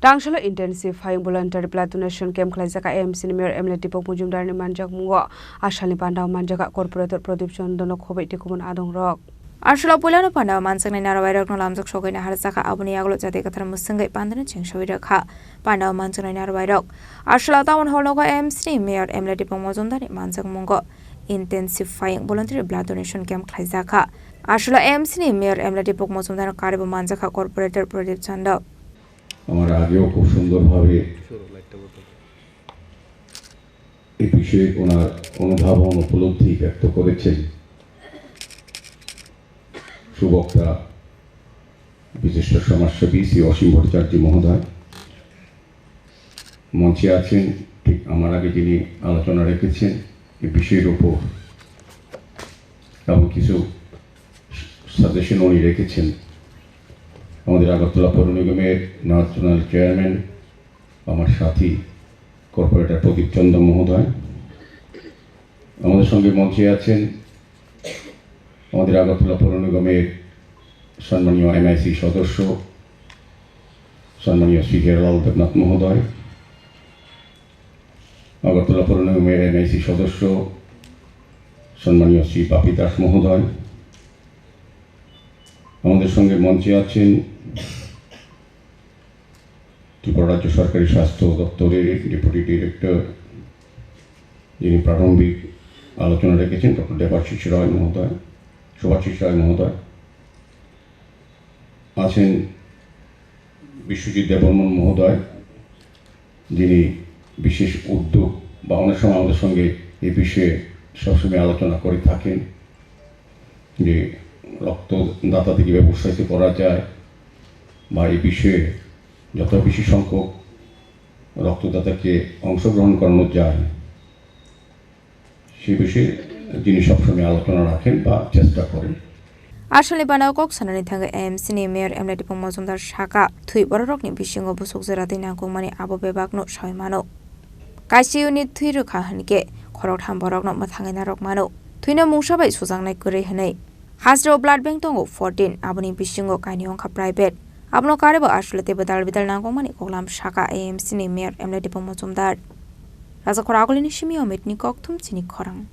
Tangshalo Intensifying Voluntary Blood Donation Camp Khlaijakha AMC Mayor MLA Dipak Majumderni Manjakmungo Ashali Pandao Manjaka Corporator Production Dono Khobai Tikumun Adong Rock Arshalo Pulano Pandao Mansak Narawai no Lamzak Shogai Harzaka Abuni Aglo Jatekatar Musangai Pandan Chingshoiraka Pandao Mansak Narawai Rock Arshalo Town Hall AMC Mayor MLA Dipak Majumderni Manjakmungo Intensifying Voluntary Blood Donation Camp Khlaijakha Arshalo AMC Mayor MLA Dipak Majumderni Karibu Manjaka Corporator Production Dono আমার আগেও খুব সুন্দরভাবে এই বিষয়ে ওনার অনুধাবন উপলব্ধি ব্যক্ত করেছেন সুবক্তা বিশিষ্ট সমাজসেবী শ্রী অসীম ভট্টাচার্য মহোদয় মঞ্চে আছেন ঠিক আমার আগে যিনি আলোচনা রেখেছেন এই বিষয়ের উপর এবং কিছু সাজেশন উনি রেখেছেন আমাদের আগরতলা পৌর নিগমের ন্যাশনাল চেয়ারম্যান আমার সাথী কর্পোরেটর প্রদীপ চন্দ্র মহোদয় আমাদের সঙ্গে মঞ্চে আছেন আমাদের আগরতলা পৌর নিগমের সম্মানীয় এমআইসি সদস্য সম্মানীয় শ্রী হেরলাল দেবনাথ মহোদয় আগরতলা পৌর নিগমের এমআইসি সদস্য সম্মানীয় শ্রী বাপি দাস মহোদয় আমাদের সঙ্গে মঞ্চে আছেন ত্রিপুরা রাজ্য সরকারি স্বাস্থ্য দপ্তরের ডেপুটি ডিরেক্টর যিনি প্রারম্ভিক আলোচনা রেখেছেন ডক্টর দেবাশিস রায় মহোদয় শুভাশিস রায় মহোদয় আছেন বিশ্বজিৎ দেববর্মন মহোদয় যিনি বিশেষ উদ্যোগ বা অনেক সময় আমাদের সঙ্গে এই বিষয়ে সবসময় আলোচনা করে থাকেন যে রক্তদাতা থেকে ব্যবসায়িত করা যায় বা এই বিষয়ে যত বেশি সংখ্যক রক্তদাতাকে অংশগ্রহণ করানো যায় সে বিষয়ে যিনি সবসময় আলোচনা রাখেন বা চেষ্টা করেন আসলে বানাও cock সানানি থাঙ্গে AMC ni Mayor MLA Dipak Majumder Shaka Thui Borokni Bisingo Busuk Zerati Nangkungmani Abo Bebakno Soimano Kaisi unit Thui Rukha Hanike Khorang Tham Borokno Mathangai Narok Mano Thuino Mungsabai Sujangnai Kure Hanai Hasro Blood Bank Tongo 14 Aboni Bisingo Kainionka Private Abno Karebo Ashule Tebedal Bidal Nangkungmani Koklam Shaka AMC ni Mayor MLA Dipak Majumder Raza Khoragolini Shimio Metni Kok Tum Chini Khorang